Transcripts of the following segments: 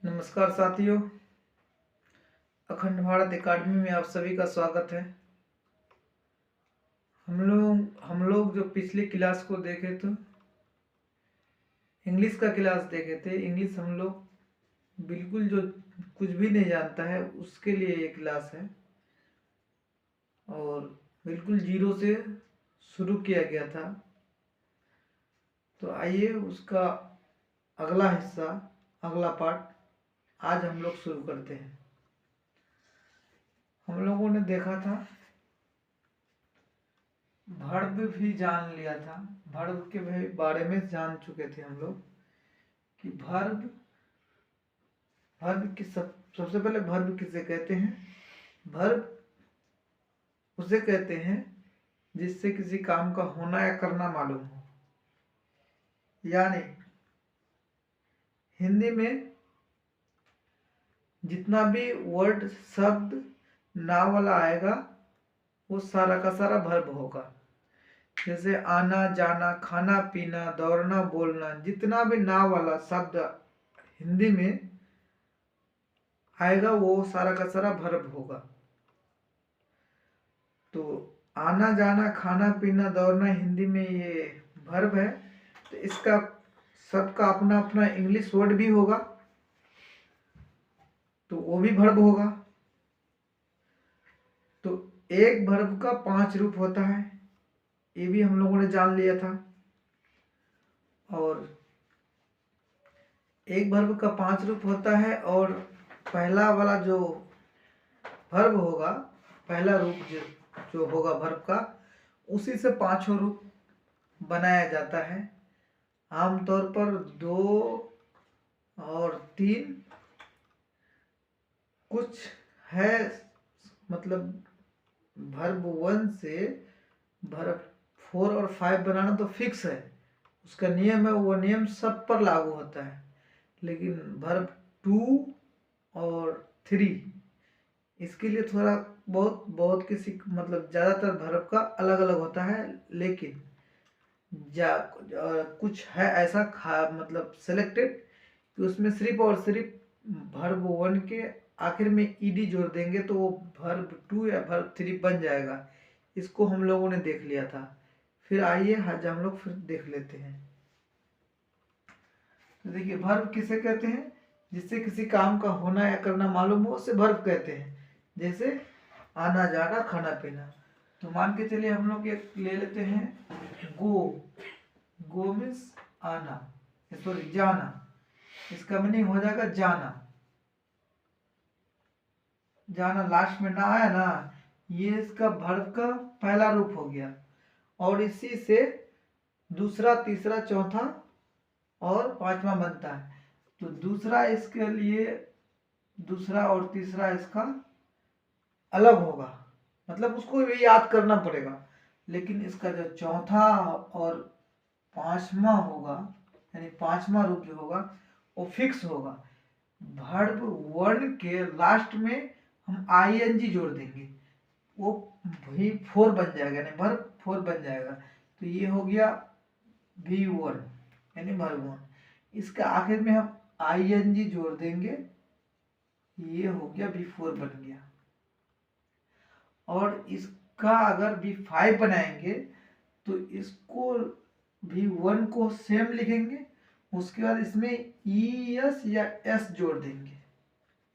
नमस्कार साथियों, अखंड भारत एकेडमी में आप सभी का स्वागत है। हम लोग जो पिछले क्लास को देखे थे, इंग्लिश का क्लास देखे थे। इंग्लिश हम लोग बिल्कुल जो कुछ भी नहीं जानता है उसके लिए ये क्लास है और बिल्कुल जीरो से शुरू किया गया था। तो आइए उसका अगला हिस्सा, अगला पार्ट आज हम लोग शुरू करते हैं। हम लोगों ने देखा था, वर्ब भी जान लिया था। वर्ब के बारे में जान चुके थे हम लोग कि वर्ब वर्ब की सबसे पहले वर्ब किसे कहते हैं। वर्ब उसे कहते हैं जिससे किसी काम का होना या करना मालूम हो। यानी हिंदी में जितना भी वर्ड, शब्द ना वाला आएगा वो सारा का सारा वर्ब होगा। जैसे आना जाना, खाना पीना, दौड़ना, बोलना, जितना भी ना वाला शब्द हिंदी में आएगा वो सारा का सारा वर्ब होगा। तो आना जाना, खाना पीना, दौड़ना हिंदी में ये वर्ब है। तो इसका सबका अपना अपना इंग्लिश वर्ड भी होगा, तो वो भी वर्ब होगा। तो एक वर्ब का 5 रूप होता है, ये भी हम लोगों ने जान लिया था। और एक वर्ब का 5 रूप होता है और पहला वाला जो वर्ब होगा, पहला रूप जो होगा वर्ब का, उसी से 5 रूप बनाया जाता है। आमतौर पर 2 और 3 कुछ है, मतलब वर्ब 1 से वर्ब 4 और 5 बनाना तो फिक्स है, उसका नियम है, वो नियम सब पर लागू होता है। लेकिन वर्ब 2 और 3 इसके लिए थोड़ा बहुत किसी मतलब ज़्यादातर वर्ब का अलग अलग होता है। लेकिन कुछ है ऐसा मतलब सेलेक्टेड कि उसमें सिर्फ और सिर्फ वर्ब 1 के आखिर में ईडी जोड़ देंगे तो वो वर्ब 2 या वर्ब 3 बन जाएगा। इसको हम लोगों ने देख लिया था। फिर आइए आज हम लोग फिर देख लेते हैं। तो देखिए, वर्ब किसे कहते हैं? जिससे किसी काम का होना या करना मालूम हो उसे वर्ब कहते हैं। जैसे आना जाना, खाना पीना। तो मान के चलिए हम लोग एक ले लेते हैं, गो मीन्स आना, सॉरी जाना। इसका मीनिंग हो जाएगा जाना। जाना लास्ट में ना आया ना, ये इसका वर्ब का पहला रूप हो गया। और इसी से दूसरा, तीसरा, चौथा और 5वां बनता है। तो दूसरा इसके लिए दूसरा और तीसरा इसका अलग होगा, मतलब उसको भी याद करना पड़ेगा। लेकिन इसका जो चौथा और 5वां होगा, यानी 5वां रूप जो होगा वो फिक्स होगा। वर्ब 1 के लास्ट में हम आईएनजी जोड़ देंगे, वो भी 4 बन जाएगा, यानी वर्ब 4 बन जाएगा। तो ये हो गया V1 यानी वर्ब 1। इसके आखिर में हम आईएनजी जोड़ देंगे, ये हो गया V4 बन गया। और इसका अगर V5 बनाएंगे तो इसको V1 को सेम लिखेंगे, उसके बाद इसमें ES या S जोड़ देंगे,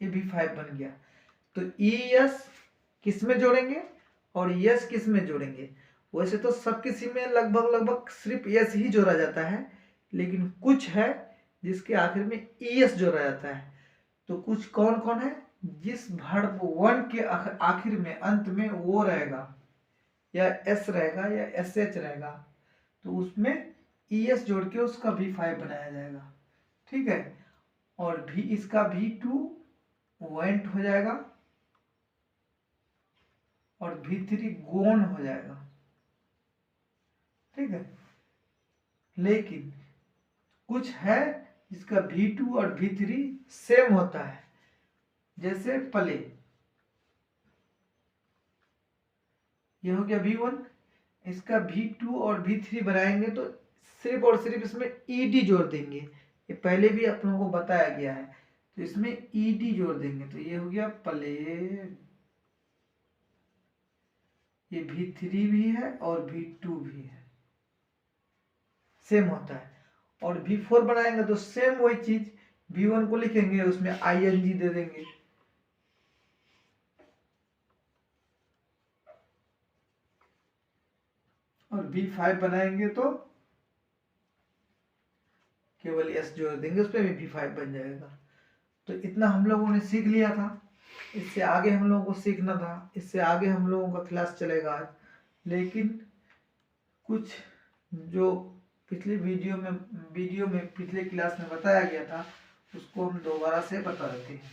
ये V5 बन गया। तो ES किस में जोड़ेंगे और S किस में जोड़ेंगे? वैसे तो सब किसी में लगभग सिर्फ S ही जोड़ा जाता है, लेकिन कुछ है जिसके आखिर में ES जोड़ा जाता है। तो कुछ कौन कौन है? जिस वर्ब 1 के आखिर में, अंत में वो रहेगा, या S रहेगा या SH रहेगा, तो उसमें ES जोड़ के उसका V5 बनाया जाएगा। ठीक है। और भी इसका V2 वेंट हो जाएगा और V3 गोन हो जाएगा। ठीक है। लेकिन कुछ है जिसका V2 और V3 सेम होता है, जैसे प्ले, ये हो गया V1। इसका V2 और V3 बनाएंगे तो सिर्फ और सिर्फ इसमें ED जोड़ देंगे, ये पहले भी आप लोगों को बताया गया है। तो इसमें ईडी जोड़ देंगे तो ये हो गया प्लेन। ये V3 भी है और V2 भी है, सेम होता है। और V4 बनाएंगे तो सेम वही चीज, V1 को लिखेंगे उसमें ING दे देंगे, और V5 बनाएंगे तो केवल S जोड़ देंगे, उस पर भी V5 बन जाएगा। तो इतना हम लोगों ने सीख लिया था, इससे आगे हम लोगों को सीखना था, इससे आगे हम लोगों का क्लास चलेगा आज। लेकिन कुछ जो पिछले वीडियो में पिछले क्लास में बताया गया था उसको हम दोबारा से बता देते हैं।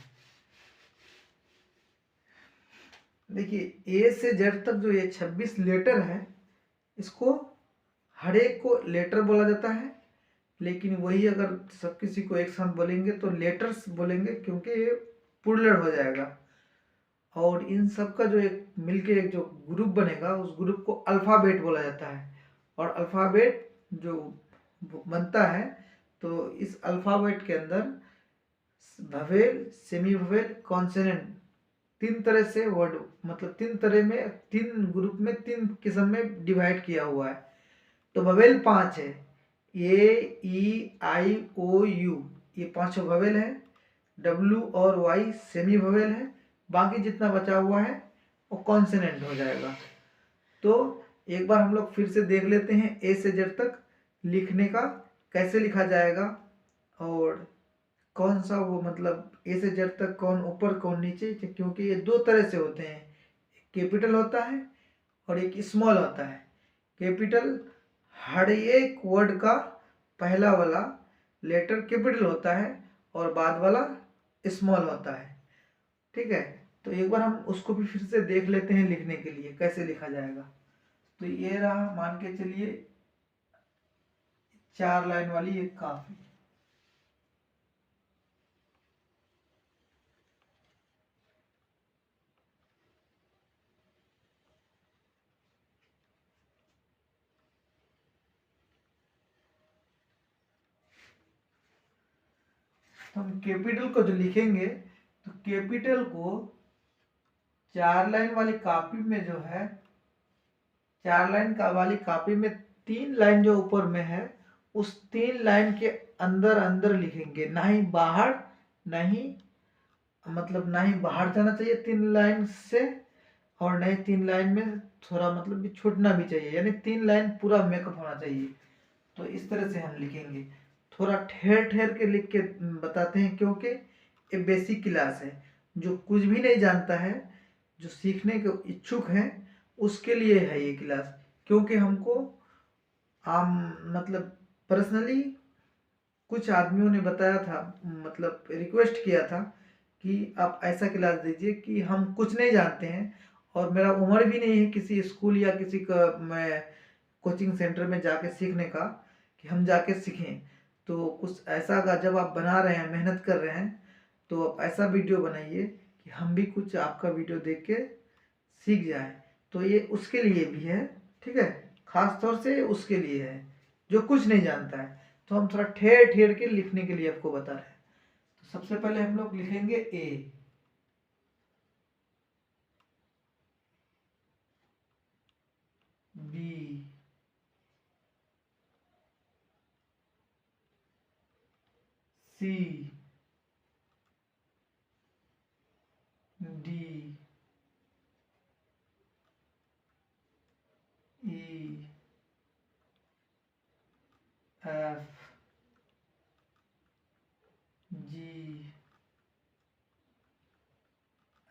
देखिए A से Z तक जो ये 26 लेटर है, इसको हर एक को लेटर बोला जाता है, लेकिन वही अगर सब किसी को एक साथ बोलेंगे तो लेटर्स बोलेंगे, क्योंकि ये प्लूरल हो जाएगा। और इन सब का जो एक मिलके एक जो ग्रुप बनेगा उस ग्रुप को अल्फ़ाबेट बोला जाता है। और अल्फ़ाबेट जो बनता है तो इस अल्फ़ाबेट के अंदर ववेल, सेमी ववेल, कॉन्सोनेंट, तीन तरह से वर्ड, मतलब तीन तरह में, तीन ग्रुप में, तीन किस्म में डिवाइड किया हुआ है। तो ववेल 5 है, A, E, I, O, U, ये पांचों ववेल है। W और Y सेमी ववेल है, बाकी जितना बचा हुआ है वो कॉन्सोनेंट हो जाएगा। तो एक बार हम लोग फिर से देख लेते हैं A से Z तक लिखने का कैसे लिखा जाएगा, और कौन सा वो मतलब A से Z तक कौन ऊपर कौन नीचे, क्योंकि ये दो तरह से होते हैं, कैपिटल होता है और एक स्मॉल होता है। कैपिटल हर एक वर्ड का पहला वाला लेटर कैपिटल होता है और बाद वाला स्मॉल होता है, ठीक है। तो एक बार हम उसको भी फिर से देख लेते हैं लिखने के लिए कैसे लिखा जाएगा। तो ये रहा, मान के चलिए 4 लाइन वाली एक काफी। तो हम कैपिटल को जो लिखेंगे तो कैपिटल को 4 लाइन वाली कॉपी में जो है, 4 लाइन का वाली कॉपी में 3 लाइन जो ऊपर में है उस 3 लाइन के अंदर अंदर लिखेंगे, ना ही बाहर, ना ही मतलब ना ही बाहर जाना चाहिए 3 लाइन से, और नहीं 3 लाइन में थोड़ा मतलब भी छूटना भी चाहिए, यानी 3 लाइन पूरा मेकअप होना चाहिए। तो इस तरह से हम लिखेंगे, थोड़ा ठहर ठहर के लिख के बताते हैं, क्योंकि ये बेसिक क्लास है। जो कुछ भी नहीं जानता है, जो सीखने के इच्छुक हैं, उसके लिए है ये क्लास। क्योंकि हमको आम मतलब पर्सनली कुछ आदमियों ने बताया था, मतलब रिक्वेस्ट किया था कि आप ऐसा क्लास दीजिए कि हम कुछ नहीं जानते हैं, और मेरा उम्र भी नहीं है किसी स्कूल या किसी का मैं कोचिंग सेंटर में जाके सीखने का, कि हम जाके सीखें। तो कुछ ऐसा अगर जब आप बना रहे हैं, मेहनत कर रहे हैं, तो आप ऐसा वीडियो बनाइए कि हम भी कुछ आपका वीडियो देख के सीख जाए। तो ये उसके लिए भी है, ठीक है, खास तौर से उसके लिए है जो कुछ नहीं जानता है। तो हम थोड़ा ठेर ठेर के लिखने के लिए आपको बता रहे हैं। तो सबसे पहले हम लोग लिखेंगे A, B, C, D, E, F, G,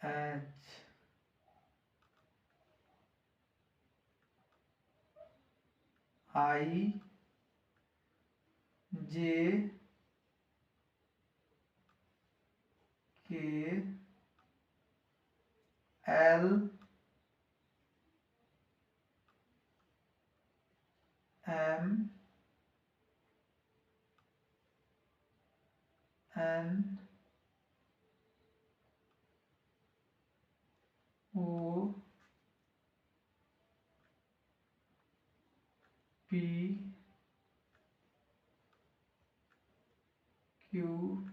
H, I, J, K, L, M, N, O, P, Q,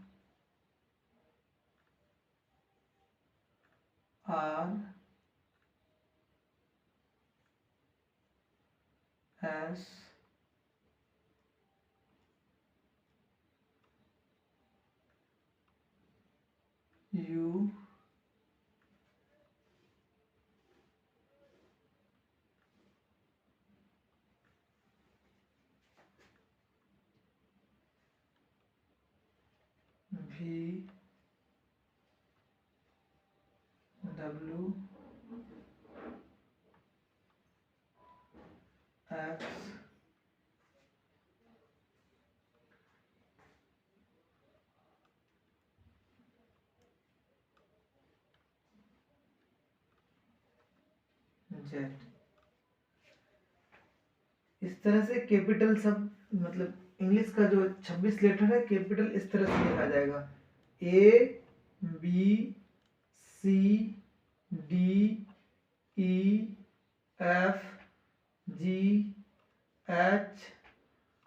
R S U V W x Z. इस तरह से कैपिटल सब मतलब इंग्लिश का जो 26 लेटर है कैपिटल इस तरह से लिखा जाएगा A B C D E F G H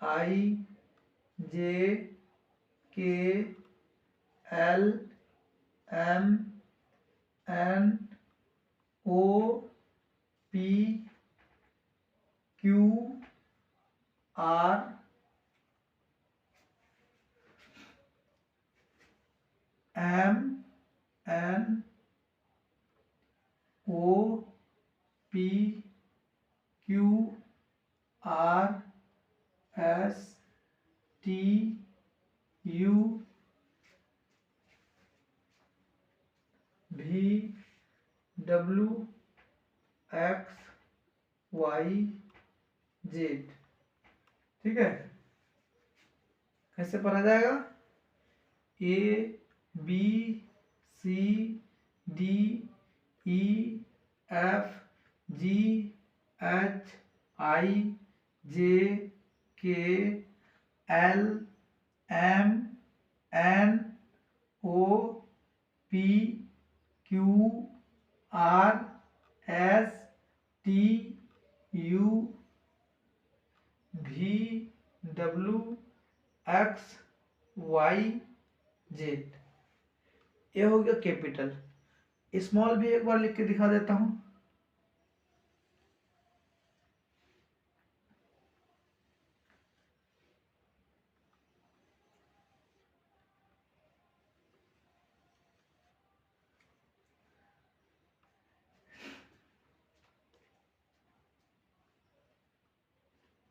I J K L M N O P Q R M N O P Q R S T U V W X Y Z. ठीक है, कैसे पढ़ा जाएगा? A B C D E F G H I J K L M N O P Q R S T U V W X Y Z. ये हो गया capital. Small भी एक बार लिख के दिखा देता हूं।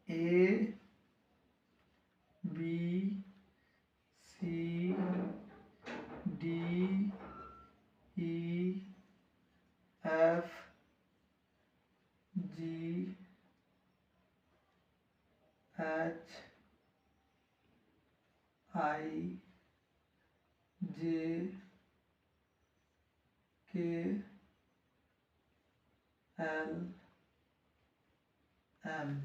A B C D E F G H I J K L M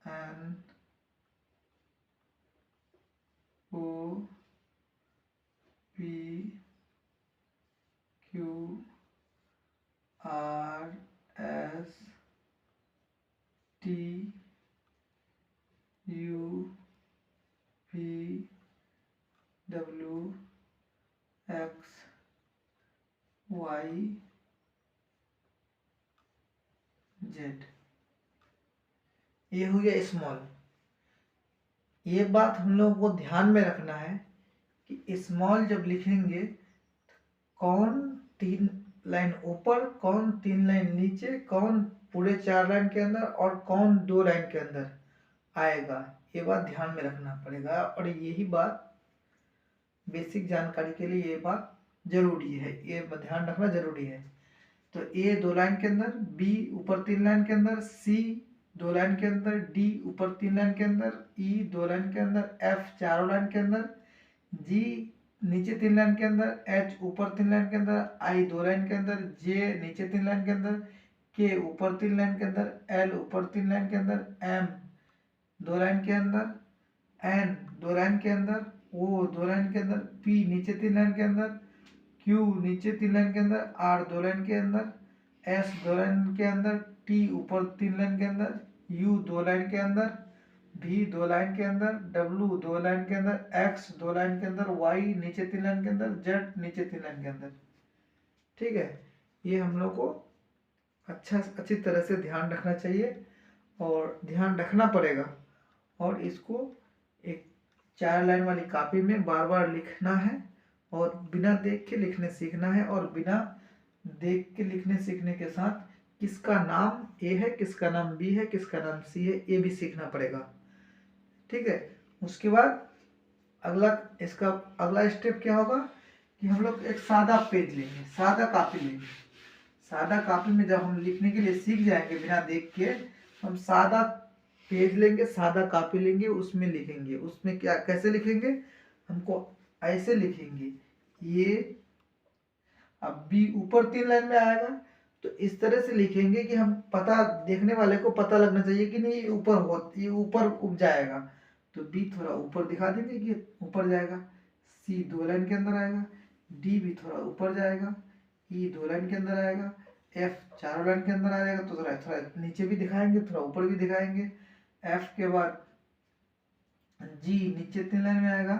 N O P Q R S T U P W X Y Z. ये हो गया स्मॉल। ये बात हम लोगों को ध्यान में रखना है कि स्मॉल जब लिखेंगे कौन 3 लाइन ऊपर, कौन 3 लाइन नीचे, कौन पूरे 4 लाइन के अंदर और कौन 2 लाइन के अंदर आएगा, ये बात ध्यान में रखना पड़ेगा। और यही बात बेसिक जानकारी के लिए ये बात जरूरी है, ये ध्यान रखना जरूरी है। तो ए 2 लाइन के अंदर, बी ऊपर 3 लाइन के अंदर, सी 2 लाइन के अंदर, डी ऊपर 3 लाइन के अंदर, ई 2 लाइन के अंदर, एफ 4 लाइन के अंदर, जी नीचे 3 लाइन के अंदर, एच ऊपर 3 लाइन के अंदर, आई 2 लाइन के अंदर, जे नीचे 3 लाइन के अंदर, के ऊपर 3 लाइन के अंदर, एल ऊपर 3 लाइन के अंदर, एम 2 लाइन के अंदर, एन 2 लाइन के अंदर, ओ 2 लाइन के अंदर, पी नीचे 3 लाइन के अंदर, क्यू नीचे 3 लाइन के अंदर, आर 2 लाइन के अंदर, एस 2 लाइन के अंदर, टी ऊपर 3 लाइन के अंदर, यू 2 लाइन के अंदर, भी 2 लाइन के अंदर, W 2 लाइन के अंदर, X 2 लाइन के अंदर, Y नीचे 3 लाइन के अंदर, Z नीचे 3 लाइन के अंदर। ठीक है, ये हम लोग को अच्छी तरह से ध्यान रखना चाहिए और ध्यान रखना पड़ेगा। और इसको एक 4 लाइन वाली कॉपी में बार बार लिखना है और बिना देख के लिखने सीखना है। और बिना देख के लिखने सीखने के साथ किसका नाम ए है, किसका नाम बी है, किसका नाम सी है, ये भी सीखना पड़ेगा। ठीक है, उसके बाद इसका अगला स्टेप क्या होगा कि हम लोग एक सादा पेज लेंगे, सादा कॉपी लेंगे। सादा कॉपी में जब हम लिखने के लिए सीख जाएंगे बिना देख के, हम सादा पेज लेंगे, सादा कॉपी लेंगे, उसमें लिखेंगे। उसमें क्या कैसे लिखेंगे, हमको ऐसे लिखेंगे। ये अब बी ऊपर 3 लाइन में आएगा तो इस तरह से लिखेंगे कि हम पता देखने वाले को पता लगना चाहिए कि नहीं ये ऊपर उग जाएगा। तो बी थोड़ा ऊपर दिखा देंगे कि ऊपर जाएगा। सी 2 लाइन के अंदर आएगा, डी भी थोड़ा ऊपर जाएगा, ई 2 लाइन के अंदर आएगा, एफ 4 लाइन के अंदर आ जाएगा। तो थोड़ा थोड़ा नीचे भी दिखाएंगे, थोड़ा ऊपर भी दिखाएंगे। एफ के बाद जी नीचे 3 लाइन में आएगा,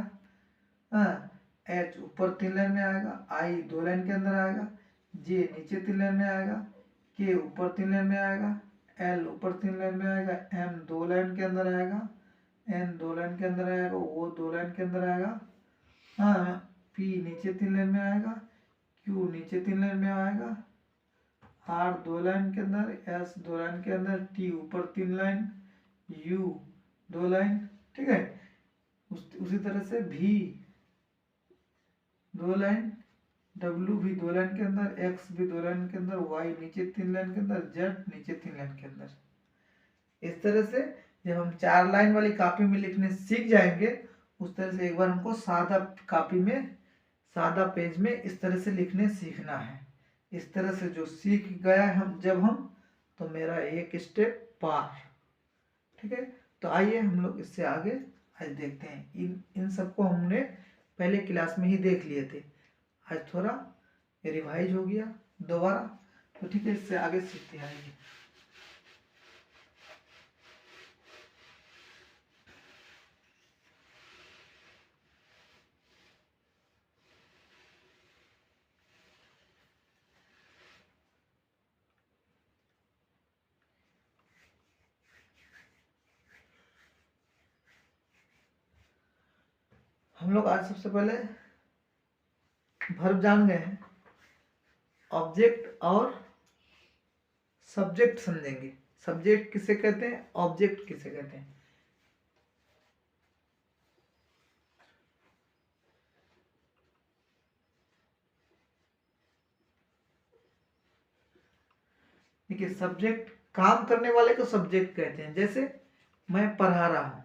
हाँ, एच ऊपर 3 लाइन में आएगा, आई 2 लाइन के अंदर आएगा, जे नीचे 3 लाइन में आएगा, के ऊपर 3 लाइन में आएगा, एल ऊपर 3 लाइन में आएगा, एम 2 लाइन के अंदर आएगा, एन 2 लाइन के अंदर आएगा, ओ 2 लाइन के अंदर आएगा, हाँ, पी नीचे 3 लाइन में आएगा, क्यू नीचे 3 लाइन में आएगा, आर 2 लाइन के अंदर, एस 2 लाइन के अंदर, टी ऊपर 3 लाइन, यू 2 लाइन। ठीक है, उसी तरह से भी 2 लाइन, W भी 2 लाइन के अंदर, X भी 2 लाइन के अंदर, Y नीचे 3 लाइन के अंदर, Z नीचे 3 लाइन के अंदर। इस तरह से जब हम 4 लाइन वाली कॉपी में लिखने सीख जाएंगे, उस तरह से एक बार हमको सादा कॉपी में, सादा पेज में इस तरह से लिखने सीखना है। इस तरह से जो सीख गया हम तो मेरा एक स्टेप पार। ठीक है, तो आइए हम लोग इससे आगे आज देखते हैं। इन सबको हमने पहले क्लास में ही देख लिए थे, आज थोड़ा रिवाइज हो गया दोबारा। तो ठीक है, इससे आगे सीखते आएंगे। हम लोग आज सबसे पहले वर्ब जान गए हैं, ऑब्जेक्ट और सब्जेक्ट समझेंगे। सब्जेक्ट किसे कहते हैं, ऑब्जेक्ट किसे कहते हैं। देखिए, सब्जेक्ट काम करने वाले को सब्जेक्ट कहते हैं। जैसे मैं पढ़ा रहा हूँ,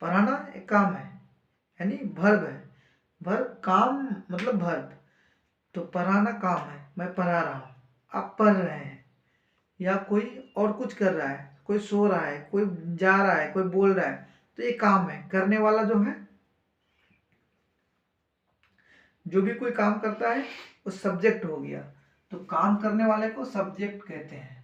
पढ़ाना एक काम है, यानी वर्ब है। वर्ब काम मतलब वर्ब, तो पढ़ाना काम है, मैं पढ़ा रहा हूँ, आप पढ़ रहे हैं। या कोई और कुछ कर रहा है, कोई सो रहा है, कोई जा रहा है, कोई बोल रहा है, तो ये काम है। करने वाला जो है, जो भी कोई काम करता है वो सब्जेक्ट हो गया। तो काम करने वाले को सब्जेक्ट कहते हैं।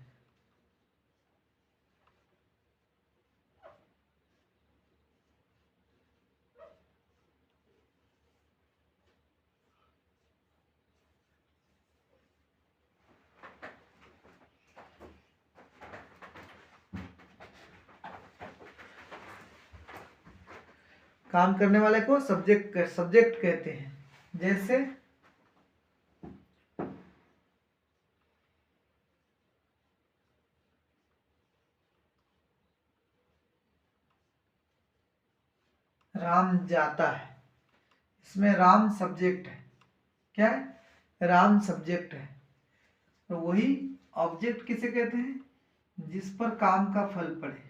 काम करने वाले को सब्जेक्ट कहते हैं। जैसे राम जाता है, इसमें राम सब्जेक्ट है। क्या है, राम सब्जेक्ट है। तो वही ऑब्जेक्ट किसे कहते हैं, जिस पर काम का फल पड़े।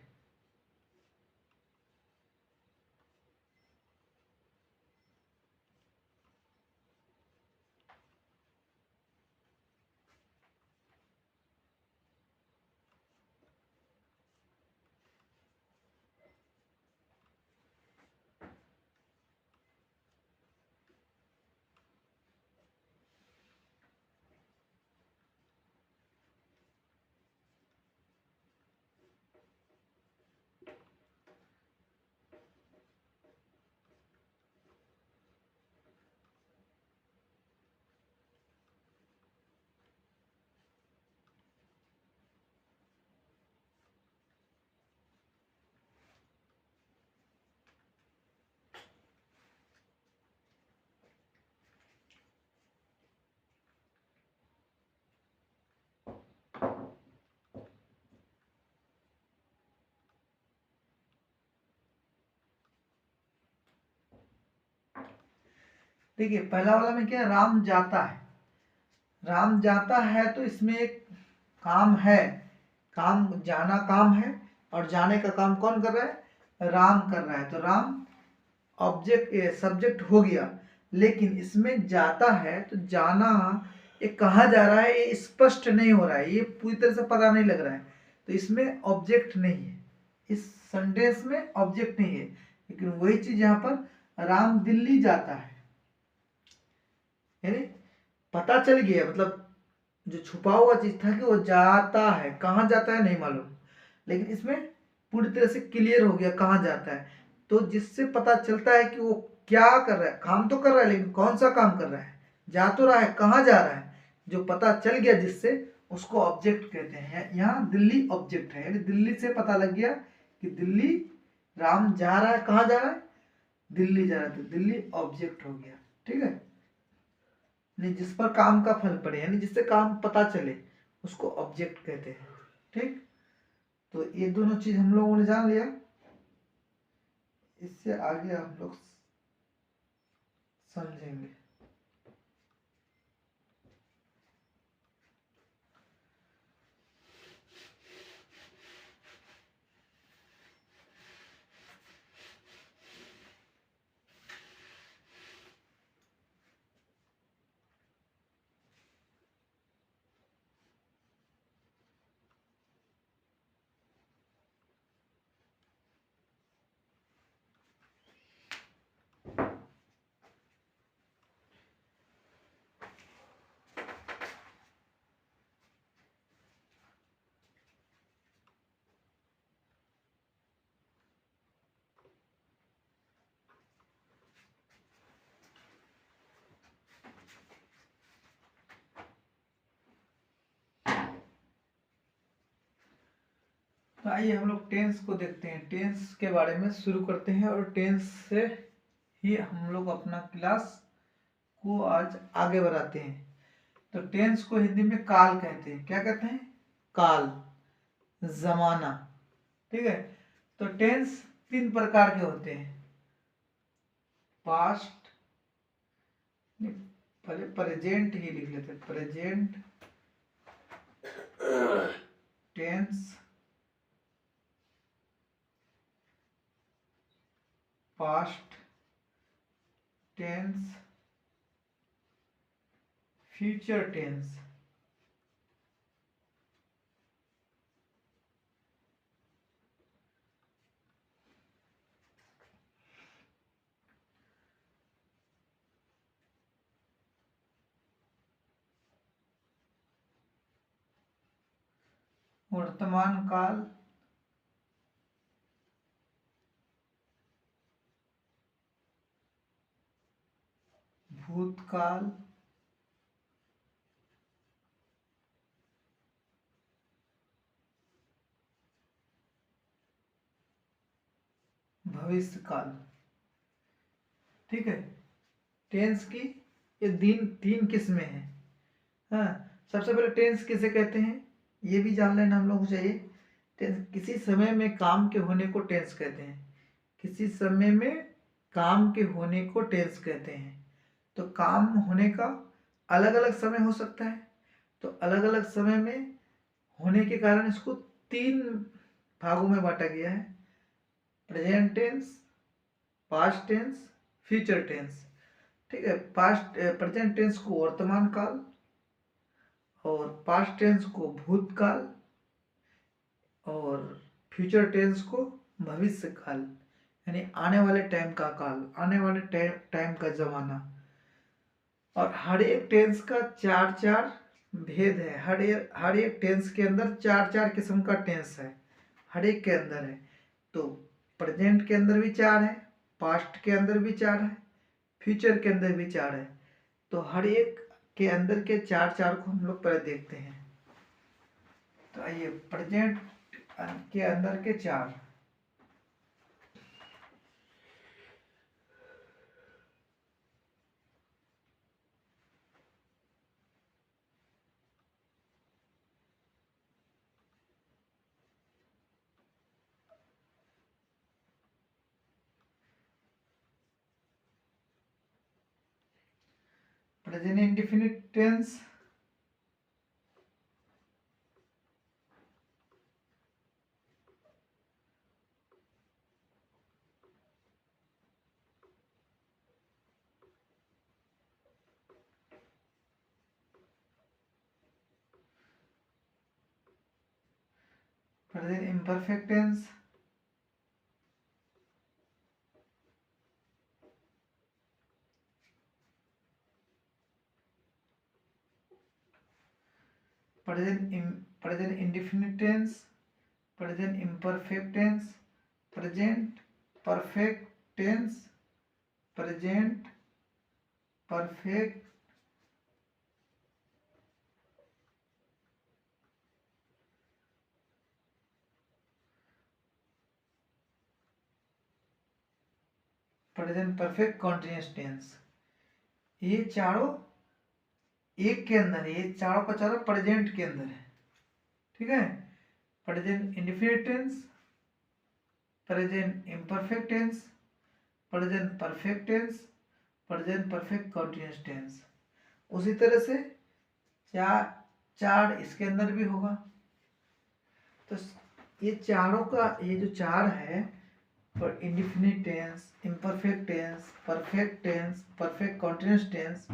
देखिए पहला वाला में क्या है, राम जाता है। राम जाता है तो इसमें एक काम है, काम जाना काम है, और जाने का काम कौन कर रहा है, राम कर रहा है। तो राम ऑब्जेक्ट सब्जेक्ट हो गया। लेकिन इसमें जाता है तो जाना ये कहाँ जा रहा है ये स्पष्ट नहीं हो रहा है, ये पूरी तरह से पता नहीं लग रहा है। तो इसमें ऑब्जेक्ट नहीं है, इस सेंटेंस में ऑब्जेक्ट नहीं है। लेकिन वही चीज यहाँ पर राम दिल्ली जाता है, यानी पता चल गया, मतलब जो छुपा हुआ चीज था कि वो जाता है, कहाँ जाता है नहीं मालूम, लेकिन इसमें पूरी तरह से क्लियर हो गया कहाँ जाता है। तो जिससे पता चलता है कि वो क्या कर रहा है, काम तो कर रहा है लेकिन कौन सा काम कर रहा है, जा तो रहा है, कहाँ जा रहा है, जो पता चल गया जिससे, उसको ऑब्जेक्ट कहते हैं। यहाँ दिल्ली ऑब्जेक्ट है, यानी दिल्ली से पता लग गया कि दिल्ली, राम जा रहा है, कहाँ जा रहा है, दिल्ली जा रहा है, तो दिल्ली ऑब्जेक्ट हो गया। ठीक है, नहीं जिस पर काम का फल पड़े, यानी जिससे काम पता चले, उसको ऑब्जेक्ट कहते हैं। ठीक, तो ये दोनों चीज हम लोगों ने जान लिया। इससे आगे हम लोग समझेंगे। तो आइए हम लोग टेंस को देखते हैं, टेंस के बारे में शुरू करते हैं, और टेंस से ही हम लोग अपना क्लास को आज आगे बढ़ाते हैं। तो टेंस को हिंदी में काल कहते हैं। क्या कहते हैं, काल, जमाना। ठीक है, तो टेंस तीन प्रकार के होते हैं। पास्ट, पहले प्रेजेंट ही लिख लेते हैं, present tense, past tense, future tense. वर्तमान काल, भूतकाल, भविष्य काल। ठीक है, टेंस की ये तीन किस्में हैं। हाँ, सबसे पहले टेंस किसे कहते हैं ये भी जान लेना हम लोग को चाहिए। टेंस किसी समय में काम के होने को टेंस कहते हैं, किसी समय में काम के होने को टेंस कहते हैं। तो काम होने का अलग अलग समय हो सकता है, तो अलग अलग समय में होने के कारण इसको तीन भागों में बांटा गया है, present tense, past tense, future tense. ठीक है, पास्ट प्रेजेंट टेंस को वर्तमान काल, और पास्ट टेंस को भूतकाल, और फ्यूचर टेंस को भविष्य काल, यानी आने वाले टाइम का काल, आने वाले टाइम का जमाना। और हर एक टेंस का चार चार भेद है, हर एक टेंस के अंदर चार चार किस्म का टेंस है, हर एक के अंदर है। तो प्रेजेंट के अंदर भी चार है, पास्ट के अंदर भी चार है, फ्यूचर के अंदर भी चार है। तो हर एक के अंदर के चार चार को हम लोग पहले देखते हैं। तो आइए, प्रेजेंट के अंदर के चार। Present indefinite tense, present imperfect tense, present indefinite tense, present imperfect tense, present perfect tense, present perfect present perfect continuous tense. ये चारों एक के अंदर है, ये चारों का चारों प्रेजेंट के अंदर है, ठीक है। Present indefinite tense, present imperfect tense, present perfect tense, present perfect continuous tense. उसी तरह से चार चार इसके अंदर भी होगा। तो ये चारों का ये जो चार है, पर indefinite tense, imperfect tense, perfect tense, perfect continuous tense,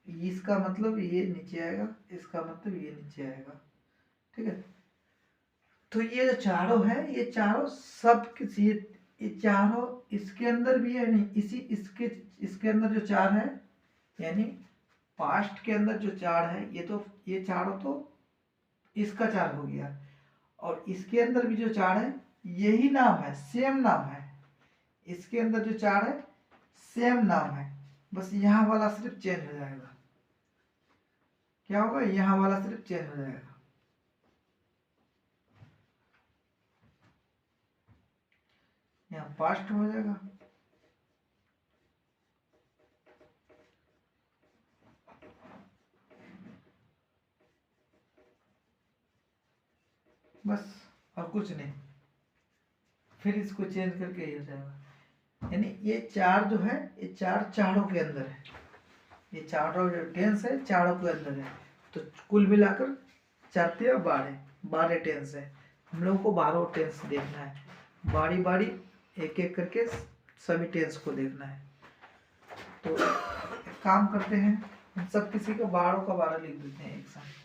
इसका मतलब ये नीचे आएगा, इसका मतलब ये नीचे आएगा, ठीक है। तो ये जो चारों है, ये चारों सब किसी, ये चारों इसके अंदर भी है, नहीं इसी इसके अंदर जो चार है, यानी पास्ट के अंदर जो चार है, ये चारों तो इसका चार हो गया, और इसके अंदर भी जो चार है यही नाम है, सेम नाम है। इसके अंदर जो चार है सेम नाम है, बस यहाँ वाला सिर्फ चेंज हो जाएगा। क्या होगा, यहाँ वाला सिर्फ चेंज हो जाएगा। यहाँ पास्ट हो जाएगा, बस, और कुछ नहीं। फिर इसको चेंज करके ये हो जाएगा। यानी ये चार जो है, ये चार चारों के अंदर है, ये चारों जो टेंस है चारों के अंदर है। तो कुल मिलाकर चार या 12 टेंस है। हम लोगों को 12 टेंस देखना है, बारी बारी एक एक करके सभी टेंस को देखना है। तो एक काम करते हैं, हम सब किसी का 12 का 12 लिख देते हैं एक साथ।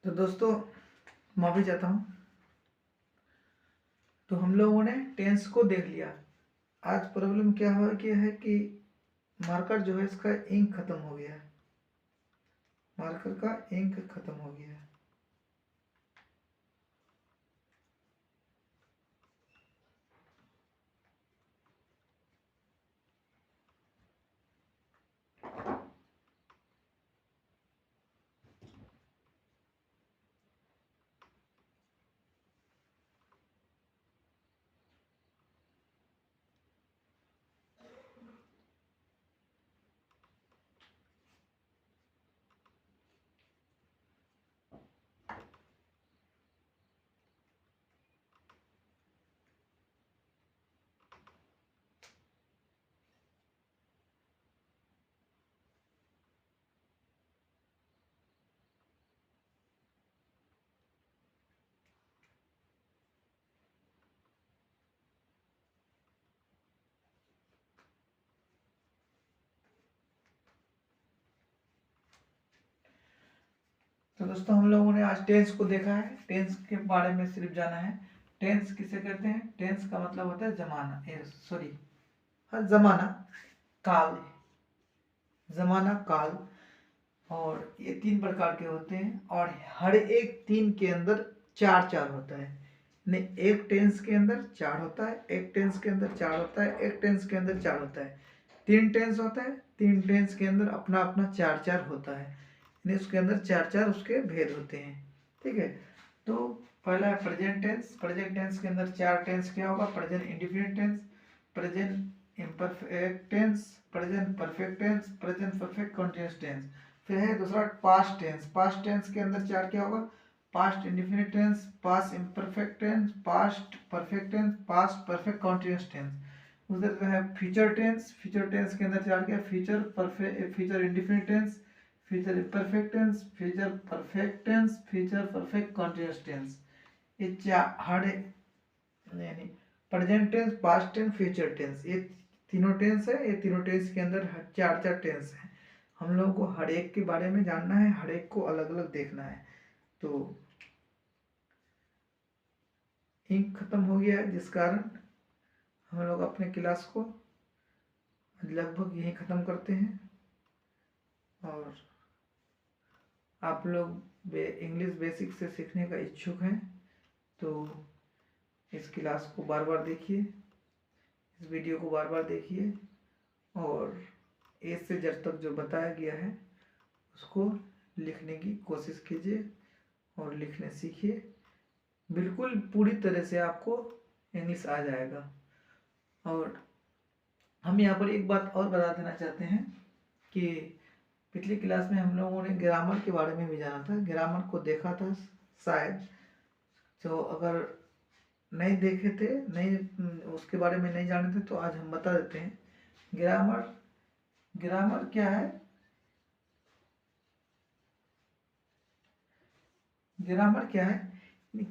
तो दोस्तों माफी चाहता हूँ। तो हम लोगों ने टेंस को देख लिया। आज प्रॉब्लम क्या हो गया है कि मार्कर जो है इसका इंक खत्म हो गया है, मार्कर का इंक खत्म हो गया है। तो दोस्तों हम लोगों ने आज टेंस को देखा है। टेंस के बारे में सिर्फ जाना है। टेंस किसे कहते हैं? टेंस का मतलब होता है जमाना, सॉरी, हाँ, जमाना, काल, जमाना, काल। और ये 3 प्रकार के होते हैं और हर एक 3 के अंदर 4 4 होता है। नहीं, एक टेंस के अंदर 4 होता है, एक टेंस के अंदर 4 होता है, एक टेंस के अंदर 4 होता है। 3 टेंस होता है, 3 टेंस के अंदर अपना अपना 4 4 होता है। यानी उसके अंदर 4 4 उसके भेद होते हैं। ठीक है। तो पहला है प्रेजेंट टेंस। प्रेजेंट टेंस के अंदर 4 टेंस क्या होगा? Present indefinite tense, present imperfect tense, present perfect tense, present perfect continuous tense. फिर है दूसरा पास्ट टेंस। पास्ट टेंस के अंदर 4 क्या होगा? Past indefinite tense, past imperfect tense, past perfect tense, past perfect continuous tense. उधर है फ्यूचर टेंस। फ्यूचर टेंस के अंदर 4 क्या? Future perfect, future indefinite tense, future imperfect tense, future perfect tense, future perfect continuous tense. ये हर यानी present tense, past tense, future tense, ये तीनों टेंस है। ये तीनों टेंस के अंदर 4 4 टेंस है। हम लोगों को हर एक के बारे में जानना है, हर एक को अलग अलग देखना है। तो इंक खत्म हो गया है, जिस कारण हम लोग अपने क्लास को लगभग यहीं ख़त्म करते हैं। और आप लोग इंग्लिश बेसिक से सीखने का इच्छुक हैं तो इस क्लास को बार बार देखिए, इस वीडियो को बार बार देखिए और ए से जेड तक जो बताया गया है उसको लिखने की कोशिश कीजिए और लिखने सीखिए। बिल्कुल पूरी तरह से आपको इंग्लिश आ जाएगा। और हम यहाँ पर एक बात और बता देना चाहते हैं कि पिछली क्लास में हम लोगों ने ग्रामर के बारे में भी जाना था, ग्रामर को देखा था शायद। तो अगर नहीं देखे थे, नहीं उसके बारे में नहीं जाने थे, तो आज हम बता देते हैं। ग्रामर, ग्रामर क्या है? ग्रामर क्या है?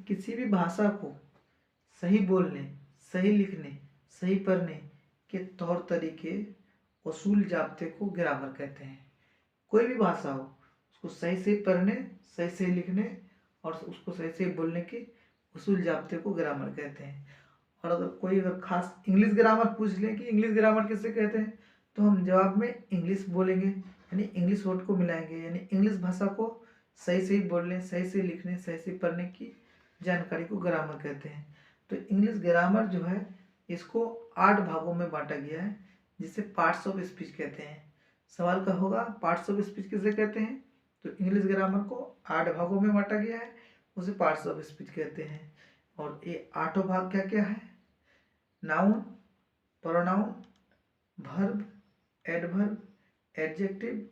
किसी भी भाषा को सही बोलने, सही लिखने, सही पढ़ने के तौर तरीके, उसूल जाब्ते को ग्रामर कहते हैं। कोई भी भाषा हो, उसको सही से पढ़ने, सही से लिखने और उसको सही से बोलने के उसूल जाब्ते को ग्रामर कहते हैं। और अगर खास इंग्लिश ग्रामर पूछ लें कि इंग्लिश ग्रामर किसे कहते हैं, तो हम जवाब में इंग्लिश बोलेंगे, यानी इंग्लिश वर्ड को मिलाएंगे, यानी इंग्लिश भाषा को सही से बोलने, सही से लिखने, सही से पढ़ने की जानकारी को ग्रामर कहते हैं। तो इंग्लिश ग्रामर जो है इसको 8 भागों में बांटा गया है, जिसे पार्ट्स ऑफ स्पीच कहते हैं। सवाल का होगा पार्ट्स ऑफ स्पीच किसे कहते हैं? तो इंग्लिश ग्रामर को 8 भागों में बांटा गया है, उसे पार्ट्स ऑफ स्पीच कहते हैं। और ये 8 भाग क्या क्या है? Noun, pronoun, verb, adverb, adjective,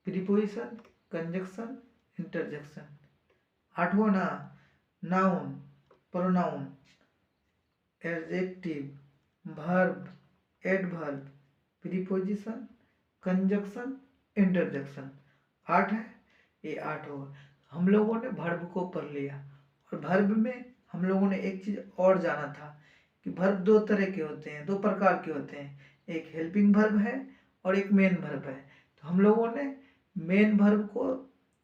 preposition, conjunction, interjection. 8वां ना, noun, pronoun, adjective, verb, adverb, preposition, conjunction, interjection. 8 है, ये 8 होगा। हम लोगों ने वर्ब को पढ़ लिया और वर्ब में हम लोगों ने एक चीज़ और जाना था कि वर्ब 2 तरह के होते हैं, 2 प्रकार के होते हैं। एक हेल्पिंग वर्ब है और एक मेन वर्ब है। तो हम लोगों ने मेन वर्ब को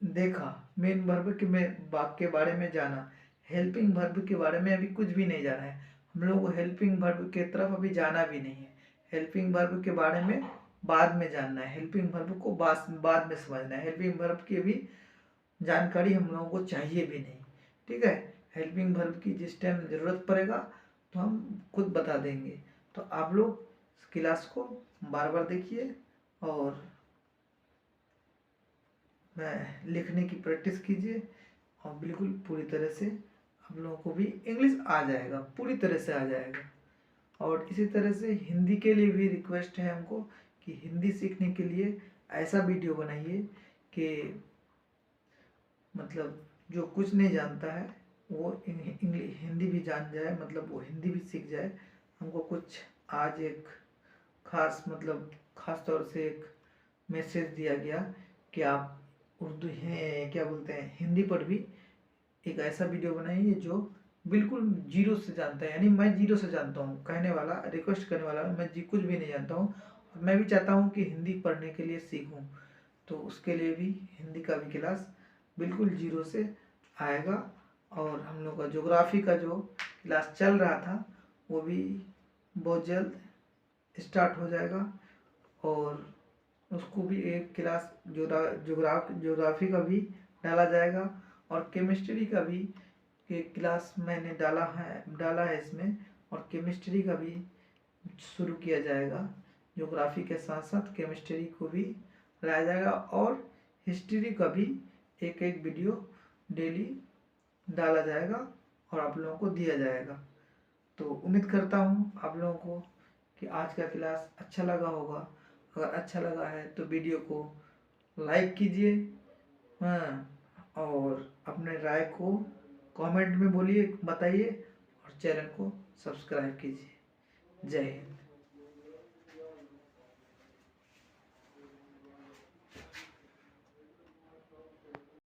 देखा, मेन वर्ब के में बात के बारे में जाना, हेल्पिंग वर्ब के बारे में अभी कुछ भी नहीं जाना है। हम लोग को हेल्पिंग वर्ब के तरफ अभी जाना भी नहीं है। हेल्पिंग वर्ब के बारे में बाद में जानना है, हेल्पिंग वर्ब को बाद में समझना है। हेल्पिंग वर्ब की भी जानकारी हम लोगों को चाहिए भी नहीं, ठीक है। हेल्पिंग वर्ब की जिस टाइम ज़रूरत पड़ेगा तो हम खुद बता देंगे। तो आप लोग इस क्लास को बार बार देखिए और लिखने की प्रैक्टिस कीजिए और बिल्कुल पूरी तरह से आप लोगों को भी इंग्लिश आ जाएगा, पूरी तरह से आ जाएगा। और इसी तरह से हिंदी के लिए भी रिक्वेस्ट है हमको कि हिंदी सीखने के लिए ऐसा वीडियो बनाइए कि मतलब जो कुछ नहीं जानता है वो इंग्लिश हिंदी भी जान जाए, मतलब वो हिंदी भी सीख जाए। हमको कुछ आज एक खास तौर से एक मैसेज दिया गया कि आप उर्दू है क्या बोलते हैं हिंदी पर भी एक ऐसा वीडियो बनाइए जो बिल्कुल जीरो से जानता है। यानी मैं जीरो से जानता हूँ, कहने वाला रिक्वेस्ट करने वाला मैं जी कुछ भी नहीं जानता हूँ और मैं भी चाहता हूँ कि हिंदी पढ़ने के लिए सीखूँ। तो उसके लिए भी हिंदी का भी क्लास बिल्कुल जीरो से आएगा। और हम लोग का ज्योग्राफी का जो क्लास चल रहा था वो भी बहुत जल्द स्टार्ट हो जाएगा और उसको भी एक क्लास ज्योग्राफी का भी डाला जाएगा और केमिस्ट्री का भी एक क्लास मैंने डाला है इसमें। और केमिस्ट्री का भी शुरू किया जाएगा, ज्योग्राफी के साथ साथ केमिस्ट्री को भी लाया जाएगा और हिस्ट्री का भी एक एक वीडियो डेली डाला जाएगा और आप लोगों को दिया जाएगा। तो उम्मीद करता हूँ आप लोगों को कि आज का क्लास अच्छा लगा होगा। अगर अच्छा लगा है तो वीडियो को लाइक कीजिए, हाँ, और अपने राय को कमेंट में बोलिए, बताइए और चैनल को सब्सक्राइब कीजिए। जय हिंद।